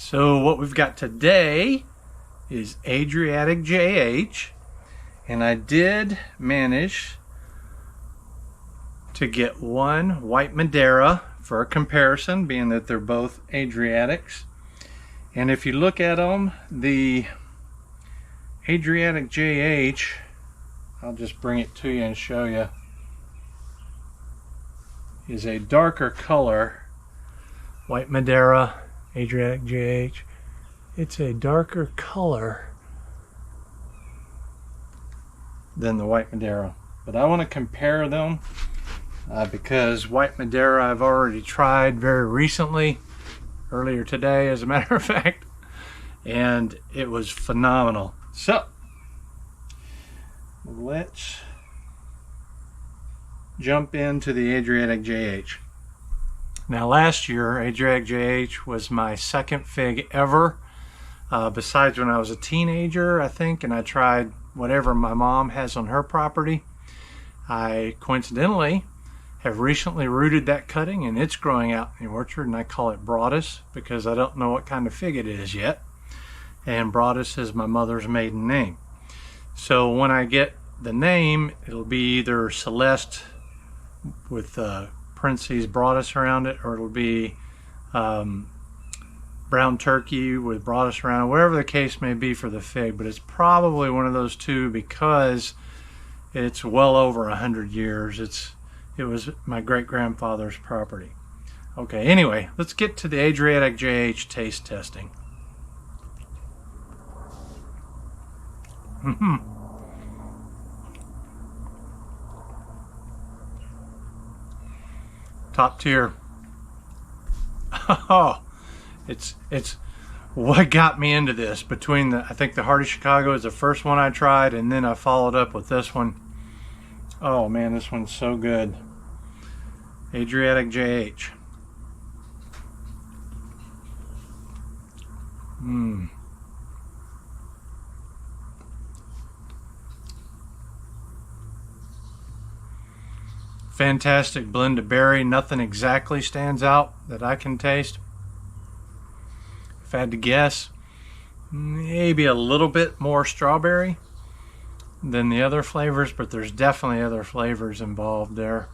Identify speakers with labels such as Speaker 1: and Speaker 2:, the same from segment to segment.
Speaker 1: So what we've got today is Adriatic JH, and I did manage to get one White Madeira for a comparison, being that they're both Adriatics. And if you look at them, the Adriatic JH, I'll just bring it to you and show you, is a darker color. White Madeira, Adriatic JH, it's a darker color than the White Madeira. But I want to compare them because White Madeira I've already tried very recently, earlier today as a matter of fact, and it was phenomenal. So let's jump into the Adriatic JH. Now last year, Adriatic JH was my second fig ever, besides when I was a teenager, I think, and I tried whatever my mom has on her property. I coincidentally have recently rooted that cutting, and it's growing out in the orchard, and I call it Broadus because I don't know what kind of fig it is yet, and Broadus is my mother's maiden name. So when I get the name, it'll be either Celeste with parentheses Broadus around it, or it'll be Brown Turkey with Broadus around it, whatever the case may be for the fig. But it's probably one of those two because it's well over 100 years. It was my great-grandfather's property. Okay, anyway, let's get to the Adriatic JH taste testing. Top tier. Oh, it's what got me into this. Between I think the Hardy Chicago is the first one I tried, and then I followed up with this one. Oh man, this one's so good. Adriatic JH. Fantastic blend of berry. Nothing exactly stands out that I can taste. If I had to guess, maybe a little bit more strawberry than the other flavors, but there's definitely other flavors involved there,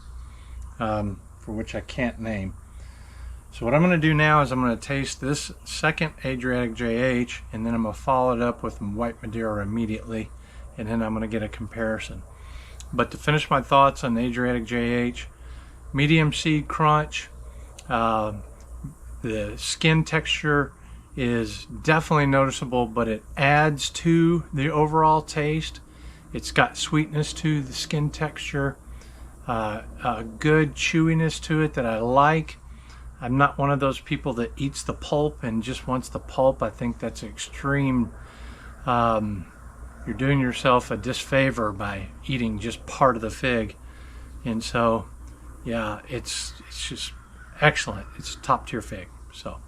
Speaker 1: for which I can't name. So what I'm going to do now is I'm going to taste this second Adriatic JH, and then I'm going to follow it up with White Madeira immediately, and then I'm going to get a comparison. But to finish my thoughts on Adriatic JH, medium seed crunch, the skin texture is definitely noticeable, but it adds to the overall taste. It's got sweetness to the skin texture, a good chewiness to it that I like. I'm not one of those people that eats the pulp and just wants the pulp. I think that's extreme. You're doing yourself a disfavor by eating just part of the fig. And so, yeah, it's just excellent. It's a top tier fig. So,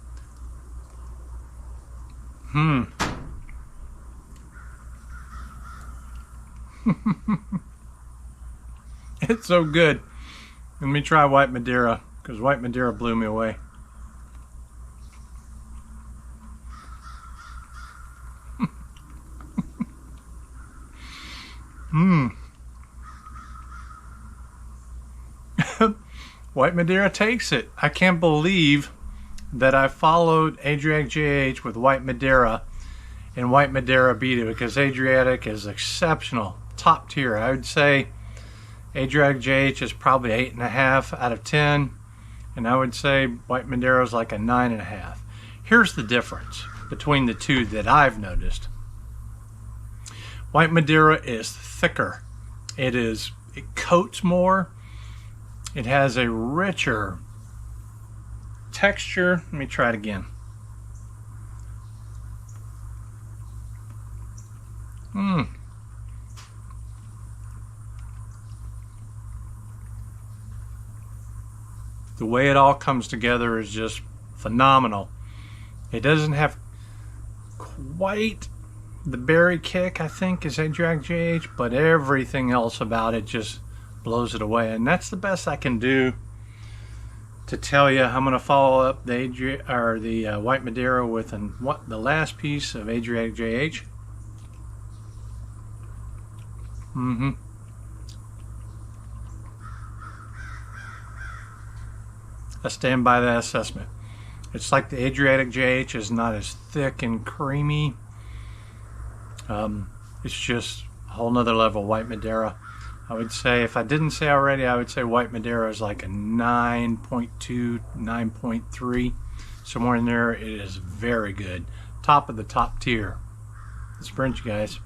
Speaker 1: it's so good. Let me try White Madeira, because White Madeira blew me away. White Madeira takes it. I can't believe that I followed Adriatic JH with White Madeira, and White Madeira beat it, because Adriatic is exceptional, top tier. I would say Adriatic JH is probably 8.5 out of 10, and I would say White Madeira is like a 9.5. Here's the difference between the two that I've noticed. White Madeira is thicker. It coats more. It has a richer texture. Let me try it again. The way it all comes together is just phenomenal. It doesn't have quite the berry kick, I think, is Adriatic JH, but everything else about it just blows it away. And that's the best I can do to tell you, I'm going to follow up the White Madeira with the last piece of Adriatic JH. I stand by that assessment. It's like the Adriatic JH is not as thick and creamy. It's just a whole nother level White Madeira. I would say, if I didn't say already, I would say White Madeira is like a 9.2, 9.3. Somewhere in there. It is very good. Top of the top tier. Let's print, you guys.